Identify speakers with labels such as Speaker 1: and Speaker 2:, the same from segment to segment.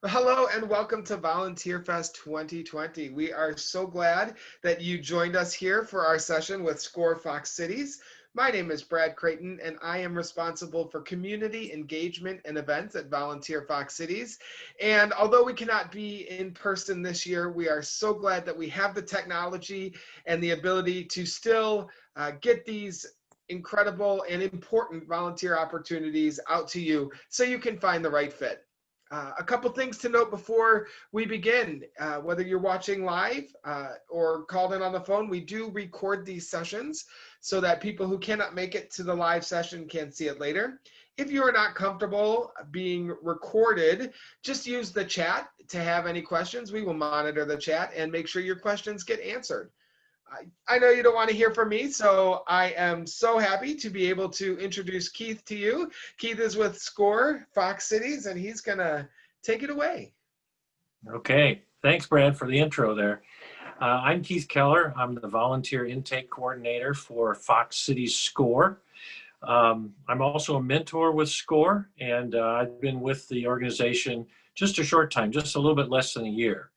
Speaker 1: Hello and welcome to VolunteerFest 2020. We are so glad that you joined us here for our session with SCORE Fox Cities. My name is Brad Creighton and I am responsible for community engagement and events at Volunteer Fox Cities. And although we cannot be in person this year, we are so glad that we have the technology and the ability to still get these incredible and important volunteer opportunities out to you so you can find the right fit. A couple things to note before we begin. Whether you're watching live or called in on the phone, we do record these sessions so that people who cannot make it to the live session can see it later. If you are not comfortable being recorded, just use the chat to have any questions. We will monitor the chat and make sure your questions get answered. I know you don't want to hear from me, so I am so happy to be able to introduce Keith to you. Keith is with SCORE Fox Cities, and he's going to take it away.
Speaker 2: Okay, thanks, Brad, for the intro there. I'm Keith Keller. I'm the Volunteer Intake Coordinator for Fox Cities SCORE. I'm also a mentor with SCORE, and I've been with the organization just a short time, just a little bit less than a year.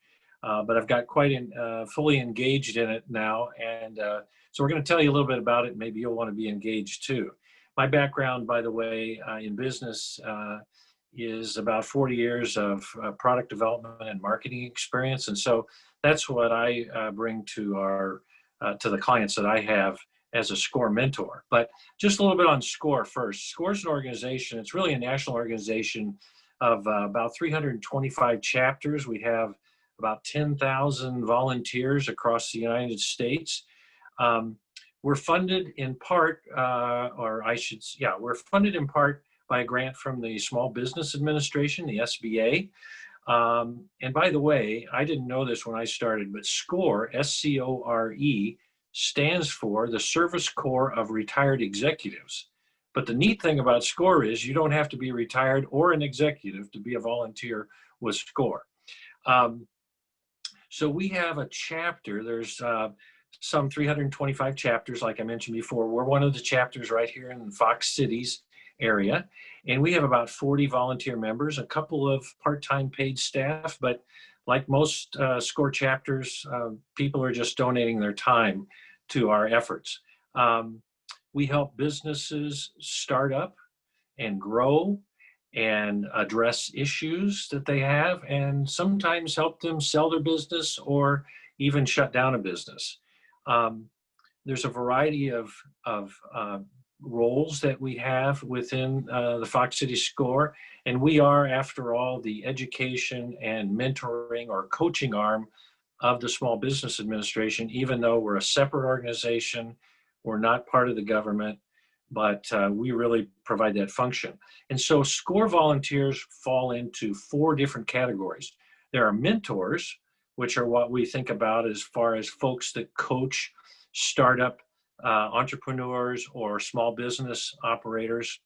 Speaker 2: But I've got quite fully engaged in it now, and so we're going to tell you a little bit about it. Maybe you'll want to be engaged too. My background, by the way, in business is about 40 years of product development and marketing experience, and so that's what I bring to the clients that I have as a SCORE mentor. But just a little bit on SCORE first. SCORE is an organization. It's really a national organization of about 325 chapters. We have about 10,000 volunteers across the United States. We're funded in part, we're funded in part by a grant from the Small Business Administration, the SBA. And by the way, I didn't know this when I started, but SCORE, S-C-O-R-E, stands for the Service Corps of Retired Executives. But the neat thing about SCORE is you don't have to be retired or an executive to be a volunteer with SCORE. So we have a chapter. There's some 325 chapters, like I mentioned before. We're one of the chapters right here in the Fox Cities area. And we have about 40 volunteer members, a couple of part-time paid staff, but like most SCORE chapters, people are just donating their time to our efforts. We help businesses start up and grow and address issues that they have, and sometimes help them sell their business or even shut down a business. There's a variety of roles that we have within the Fox City SCORE, and we are, after all, the education and mentoring or coaching arm of the Small Business Administration, even though we're a separate organization, we're not part of the government, but we really provide that function. And so SCORE volunteers fall into 4 different categories. There are mentors, which are what we think about as far as folks that coach startup entrepreneurs or small business operators.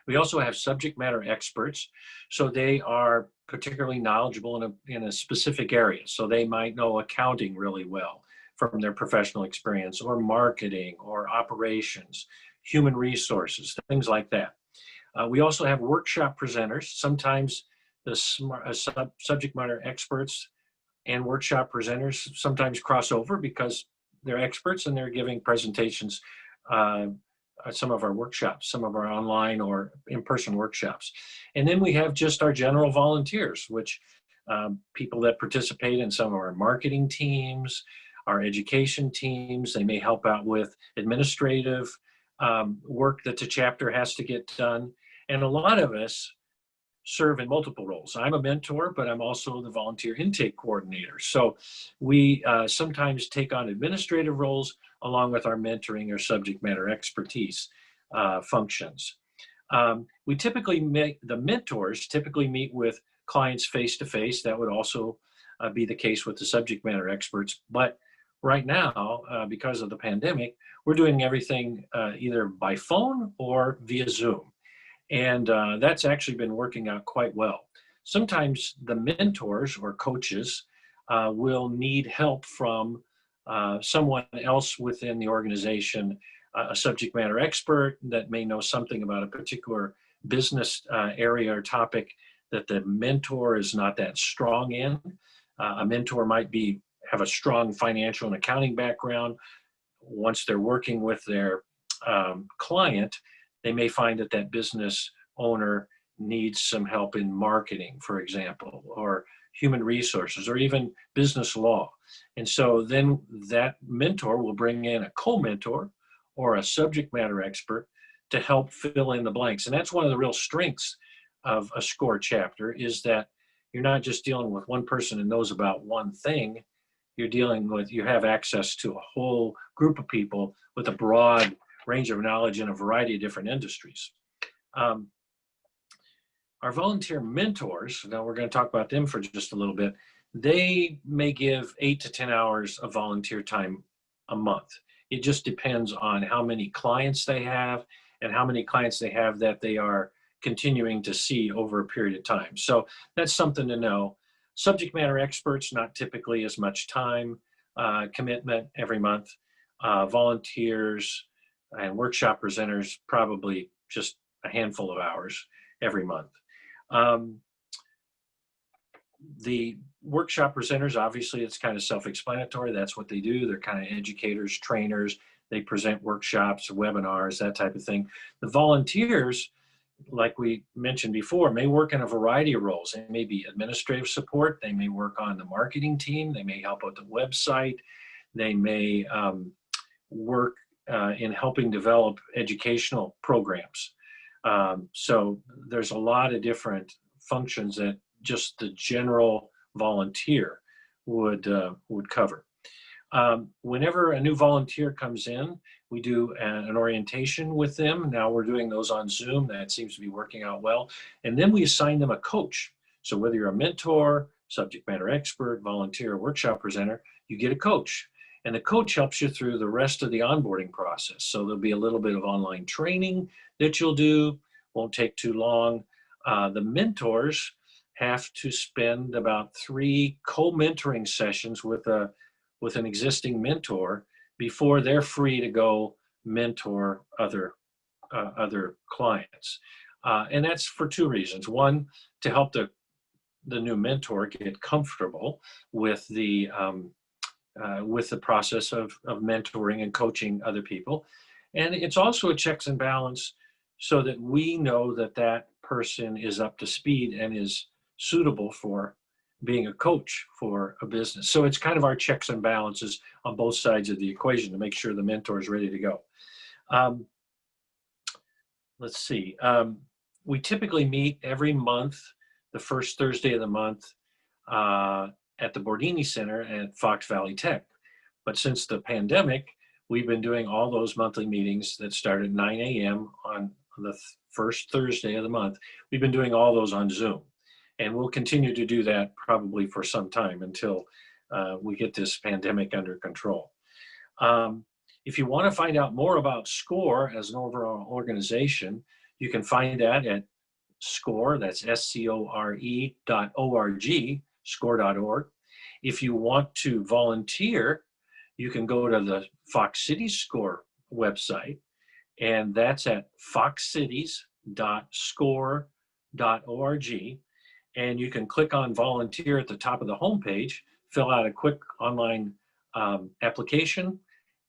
Speaker 2: We also have subject matter experts. So they are particularly knowledgeable in a specific area. So they might know accounting really well from their professional experience, or marketing, or operations, human resources, things like that. We also have workshop presenters. Sometimes the subject matter experts and workshop presenters sometimes cross over because they're experts and they're giving presentations at some of our workshops, some of our online or in-person workshops. And then we have just our general volunteers, which people that participate in some of our marketing teams, our education teams. They may help out with administrative work that the chapter has to get done. And a lot of us serve in multiple roles. I'm a mentor, but I'm also the volunteer intake coordinator. So we sometimes take on administrative roles along with our mentoring or subject matter expertise functions. We typically the mentors typically meet with clients face-to-face. That would also be the case with the subject matter experts. But right now, because of the pandemic, we're doing everything either by phone or via Zoom. And that's actually been working out quite well. Sometimes the mentors or coaches will need help from someone else within the organization, a subject matter expert that may know something about a particular business area or topic that the mentor is not that strong in. A mentor might have a strong financial and accounting background. Once they're working with their client, they may find that that business owner needs some help in marketing, for example, or human resources, or even business law. And so then that mentor will bring in a co-mentor or a subject matter expert to help fill in the blanks. And that's one of the real strengths of a SCORE chapter, is that you're not just dealing with one person who knows about one thing. You have access to a whole group of people with a broad range of knowledge in a variety of different industries. Our volunteer mentors, now we're going to talk about them for just a little bit, they may give 8 to 10 hours of volunteer time a month. It just depends on how many clients they have and how many clients they have that they are continuing to see over a period of time. So that's something to know. Subject matter experts, not typically as much time commitment every month. Volunteers and workshop presenters, probably just a handful of hours every month. The workshop presenters, obviously, it's kind of self-explanatory. That's what they do. They're kind of educators, trainers. They present workshops, webinars, that type of thing. The volunteers, like we mentioned before, may work in a variety of roles. They may be administrative support. They may work on the marketing team. They may help with the website. They may work in helping develop educational programs. So there's a lot of different functions that just the general volunteer would cover. Whenever a new volunteer comes in, we do an orientation with them. Now we're doing those on Zoom. That seems to be working out well. And then we assign them a coach. So whether you're a mentor, subject matter expert, volunteer, workshop presenter, you get a coach. And the coach helps you through the rest of the onboarding process. So there'll be a little bit of online training that you'll do. Won't take too long. The mentors have to spend about 3 co-mentoring sessions with an existing mentor before they're free to go mentor other clients. And that's for 2 reasons. One, to help the new mentor get comfortable with the process of mentoring and coaching other people. And it's also a checks and balance so that we know that that person is up to speed and is suitable for being a coach for a business. So it's kind of our checks and balances on both sides of the equation to make sure the mentor is ready to go. Let's see. We typically meet every month, the first Thursday of the month, at the Bordini Center at Fox Valley Tech. But since the pandemic, we've been doing all those monthly meetings that start at 9 a.m. on the first Thursday of the month. We've been doing all those on Zoom. And we'll continue to do that probably for some time until we get this pandemic under control. If you want to find out more about SCORE as an overall organization, you can find that at SCORE, that's SCORE.org, score.org. If you want to volunteer, you can go to the Fox Cities SCORE website, and that's at foxcities.score.org. And you can click on volunteer at the top of the homepage, fill out a quick online application,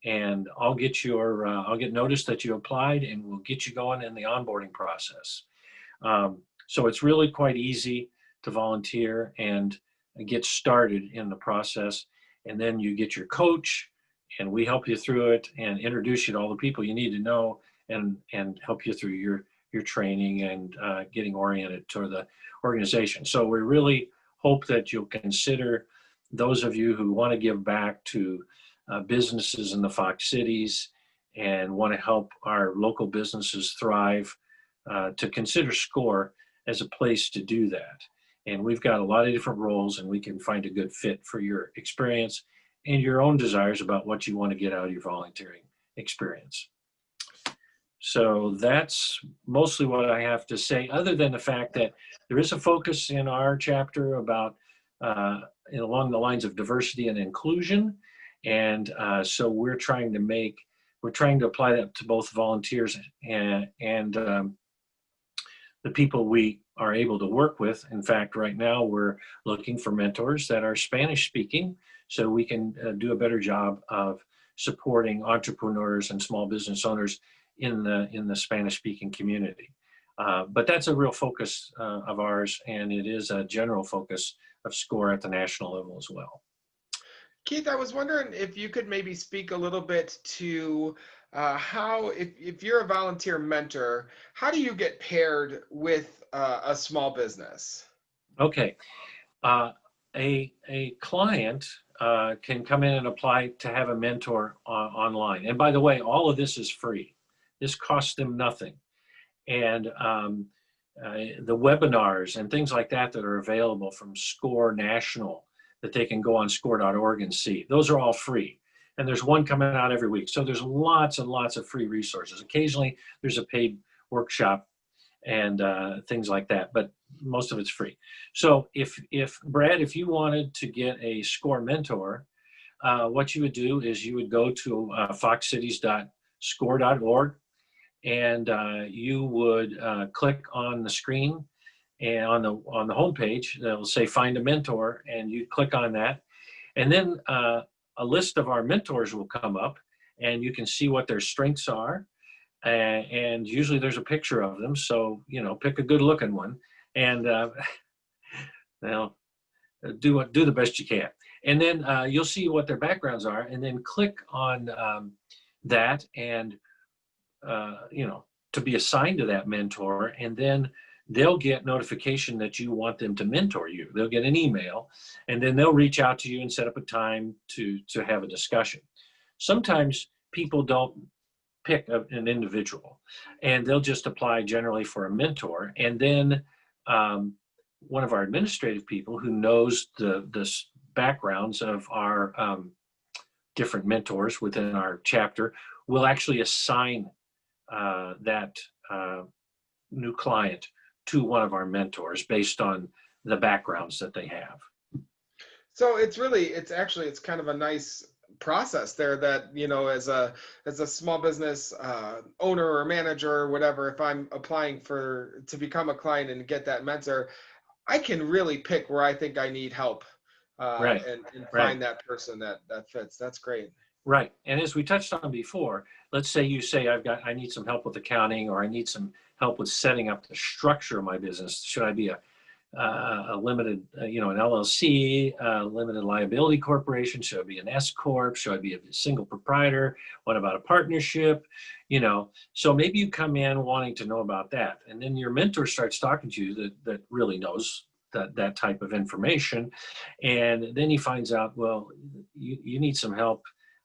Speaker 2: and I'll get notice that you applied, and we'll get you going in the onboarding process. So it's really quite easy to volunteer and get started in the process. And then you get your coach, and we help you through it and introduce you to all the people you need to know, and help you through your training and getting oriented to the organization. So we really hope that you'll consider, those of you who want to give back to businesses in the Fox Cities and want to help our local businesses thrive, to consider SCORE as a place to do that. And we've got a lot of different roles, and we can find a good fit for your experience and your own desires about what you want to get out of your volunteering experience. So that's mostly what I have to say, other than the fact that there is a focus in our chapter about along the lines of diversity and inclusion. And so we're trying to apply that to both volunteers and the people we are able to work with. In fact, right now we're looking for mentors that are Spanish speaking so we can do a better job of supporting entrepreneurs and small business owners in the Spanish speaking community. But that's a real focus of ours, and it is a general focus of SCORE at the national level as well.
Speaker 1: Keith, I was wondering if you could maybe speak a little bit to how, if you're a volunteer mentor, how do you get paired with a small business?
Speaker 2: Okay. A client can come in and apply to have a mentor online. And by the way, all of this is free. This costs them nothing. And the webinars and things like that that are available from SCORE National that they can go on score.org and see, those are all free. And there's one coming out every week. So there's lots and lots of free resources. Occasionally there's a paid workshop and things like that, but most of it's free. So if Brad, if you wanted to get a SCORE mentor, what you would do is you would go to foxcities.score.org, and you would click on the screen and on the home page that'll say find a mentor, and you click on that, and then a list of our mentors will come up, and you can see what their strengths are, and usually there's a picture of them, so pick a good looking one, and do the best you can, and then you'll see what their backgrounds are, and then click on that, and to be assigned to that mentor, and then they'll get notification that you want them to mentor you. They'll get an email, and then they'll reach out to you and set up a time to have a discussion. Sometimes people don't pick an individual, and they'll just apply generally for a mentor, and then one of our administrative people who knows the backgrounds of our different mentors within our chapter will actually assign that new client to one of our mentors based on the backgrounds that they have.
Speaker 1: So it's kind of a nice process there that, as a small business owner or manager or whatever, if I'm applying to become a client and get that mentor, I can really pick where I think I need help
Speaker 2: Right.
Speaker 1: and
Speaker 2: Right.
Speaker 1: find that person that fits. That's great.
Speaker 2: Right. And as we touched on before, let's say you say I need some help with accounting, or I need some help with setting up the structure of my business. Should I be a limited, an LLC, limited liability corporation? Should I be an S corp? Should I be a single proprietor? What about a partnership? So maybe you come in wanting to know about that, and then your mentor starts talking to you that really knows that type of information, and then he finds out, well, you need some help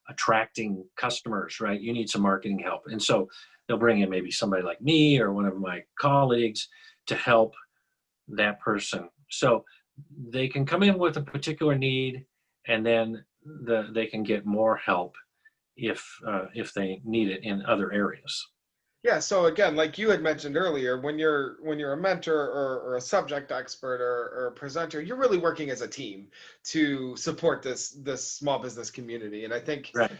Speaker 2: attracting customers, right? You need some marketing help. And so they'll bring in maybe somebody like me or one of my colleagues to help that person. So they can come in with a particular need, and then they can get more help if they need it in other areas.
Speaker 1: Yeah. So again, like you had mentioned earlier, when you're a mentor or a subject expert or a presenter, you're really working as a team to support this small business community. And I think,
Speaker 2: Right.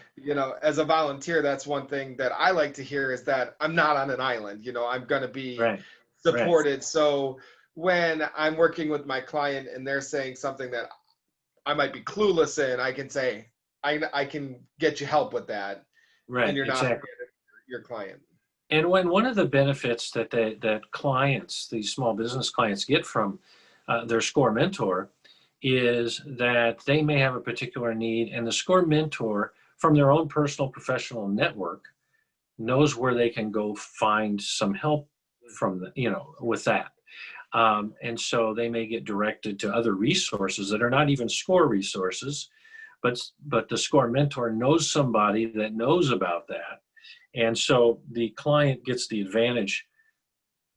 Speaker 1: As a volunteer, that's one thing that I like to hear, is that I'm not on an island. I'm going to be
Speaker 2: Right.
Speaker 1: supported.
Speaker 2: Right.
Speaker 1: So when I'm working with my client and they're saying something that I might be clueless in, I can say, I can get you help with that.
Speaker 2: Right.
Speaker 1: And you're not
Speaker 2: Exactly.
Speaker 1: your client.
Speaker 2: And when one of the benefits that clients, these small business clients, get from their SCORE mentor is that they may have a particular need, and the SCORE mentor, from their own personal professional network, knows where they can go find some help from with that. And so they may get directed to other resources that are not even SCORE resources, but the SCORE mentor knows somebody that knows about that. And so the client gets the advantage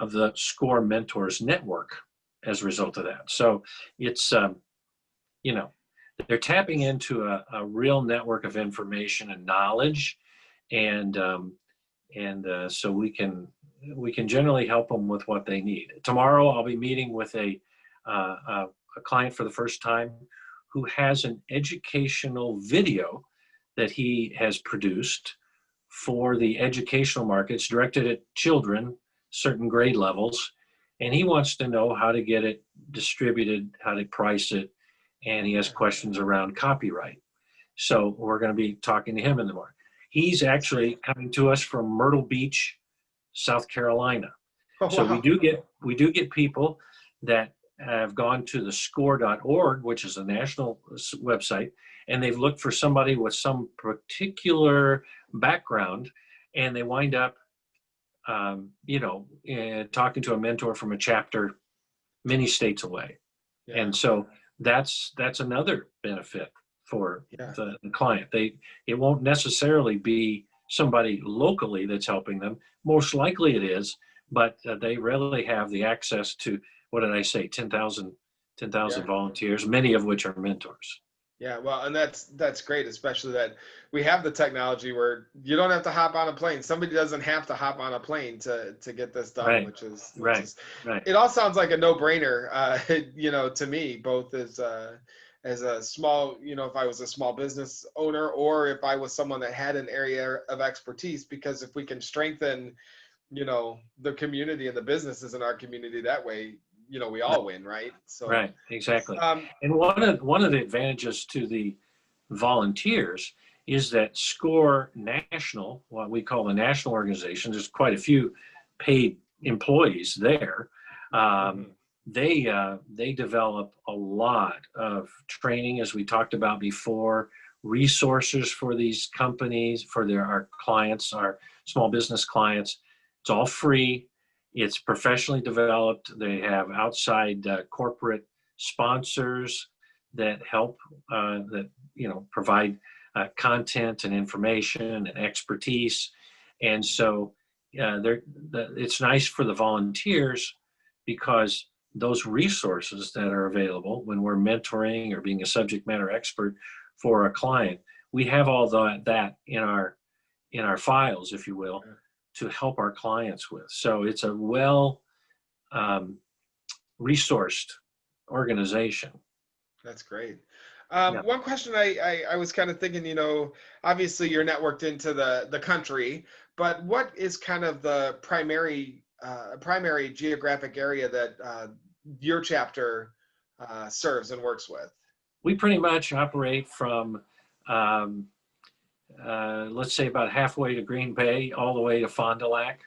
Speaker 2: of the SCORE mentors network as a result of that. So it's, they're tapping into a real network of information and knowledge. And so we can generally help them with what they need. Tomorrow, I'll be meeting with a client for the first time who has an educational video that he has produced for the educational markets directed at children, certain grade levels. and he wants to know how to get it distributed, how to price it, and he has
Speaker 1: Yeah.
Speaker 2: questions around copyright. So we're going to be talking to him in the morning. He's actually coming to us from Myrtle Beach, South Carolina.
Speaker 1: Oh,
Speaker 2: So
Speaker 1: wow.
Speaker 2: we do get people that have gone to the score.org, which is a national website, and they've looked for somebody with some particular background, and they wind up, talking to a mentor from a chapter many states away.
Speaker 1: Yeah.
Speaker 2: And so that's another benefit for
Speaker 1: Yeah.
Speaker 2: the client. It won't necessarily be somebody locally that's helping them. Most likely it is, but they rarely have the access to, what did I say, 10,000
Speaker 1: Yeah.
Speaker 2: volunteers, many of which are mentors.
Speaker 1: Yeah, well, and that's great, especially that we have the technology where you don't have to hop on a plane. Somebody doesn't have to hop on a plane to get this done,
Speaker 2: Right,
Speaker 1: which
Speaker 2: right,
Speaker 1: is
Speaker 2: right.
Speaker 1: it all sounds like a no-brainer, to me, both as a small, if I was a small business owner or if I was someone that had an area of expertise, because if we can strengthen, the community and the businesses in our community that way, we all win, right? So,
Speaker 2: Right, exactly.
Speaker 1: um,
Speaker 2: And one of the advantages to the volunteers is that SCORE National, what we call the national organization, there's quite a few paid employees there. Um,
Speaker 1: mhm,
Speaker 2: they develop a lot of training, as we talked about before, resources for these companies, for our clients, our small business clients. It's all free. It's professionally developed. They have outside corporate sponsors that help, that provide content and information and expertise. And so it's nice for the volunteers because those resources that are available when we're mentoring or being a subject matter expert for a client, we have all that in our files, if you will, to help our clients with. So it's a well resourced organization.
Speaker 1: that's great.
Speaker 2: Yeah.
Speaker 1: One question I was kind of thinking, obviously you're networked into the country, but what is kind of the primary geographic area that your chapter serves and works with?
Speaker 2: We pretty much operate from, um, let's say, about halfway to Green Bay, all the way to Fond du Lac,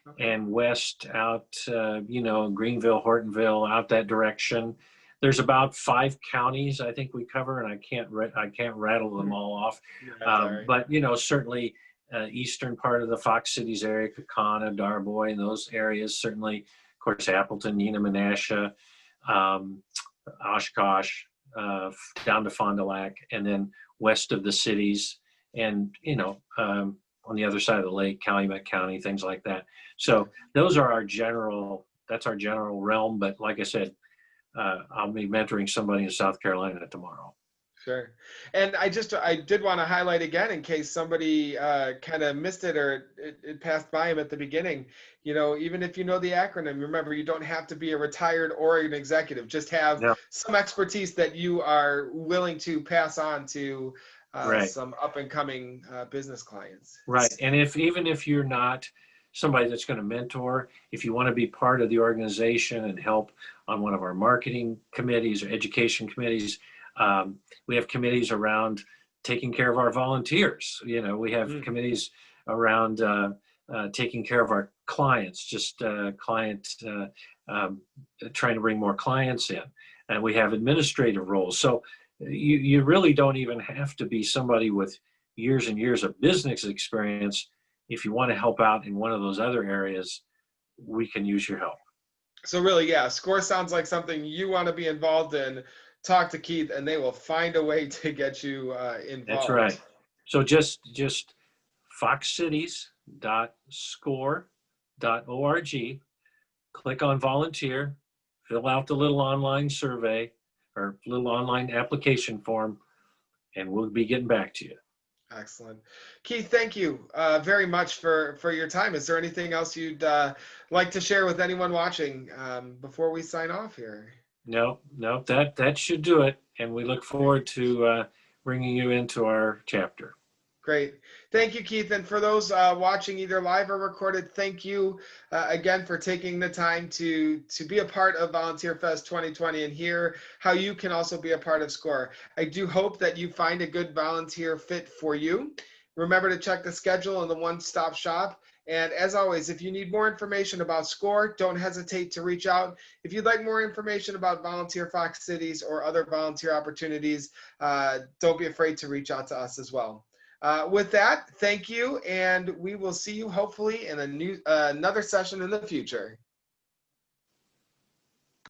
Speaker 1: Okay.
Speaker 2: and west out, Greenville, Hortonville, out that direction. There's about 5 counties I think we cover, and I can't rattle them all off.
Speaker 1: Yeah, that's all right.
Speaker 2: But certainly eastern part of the Fox Cities area, Kaukauna, Darboy, and those areas. Certainly, of course, Appleton, Neenah, Menasha, Oshkosh, down to Fond du Lac, and then west of the cities, and on the other side of the lake, Calumet County, things like that. So those are that's our general realm. But like I said, I'll be mentoring somebody in South Carolina tomorrow.
Speaker 1: Sure. And I did want to highlight again, in case somebody kind of missed it or it passed by him at the beginning, even if you know the acronym, remember, you don't have to be a retired or an executive, just have
Speaker 2: Yeah,
Speaker 1: some expertise that you are willing to pass on to
Speaker 2: right,
Speaker 1: some up and coming business clients.
Speaker 2: right. And even if you're not somebody that's going to mentor, if you want to be part of the organization and help on one of our marketing committees or education committees, we have committees around taking care of our volunteers. We have
Speaker 1: Mm,
Speaker 2: committees around taking care of our clients, just trying to bring more clients in. And we have administrative roles. So you really don't even have to be somebody with years and years of business experience. If you want to help out in one of those other areas, we can use your help.
Speaker 1: So really, yeah, SCORE sounds like something you want to be involved in. Talk to Keith, and they will find a way to get you
Speaker 2: That's
Speaker 1: involved.
Speaker 2: right. So just foxcities.score.org, click on volunteer, fill out the little online survey or little online application form, and we'll be getting back to you.
Speaker 1: Excellent. Keith, thank you very much for your time. Is there anything else you'd like to share with anyone watching before we sign off here?
Speaker 2: No, that should do it. And we look forward to bringing you into our chapter.
Speaker 1: Great. Thank you, Keith. And for those watching either live or recorded, thank you again for taking the time to be a part of VolunteerFest 2020 and hear how you can also be a part of SCORE. I do hope that you find a good volunteer fit for you. Remember to check the schedule in the one-stop shop. And as always, if you need more information about SCORE, don't hesitate to reach out. If you'd like more information about Volunteer Fox Cities or other volunteer opportunities, don't be afraid to reach out to us as well. With that, thank you, and we will see you hopefully in another session in the future.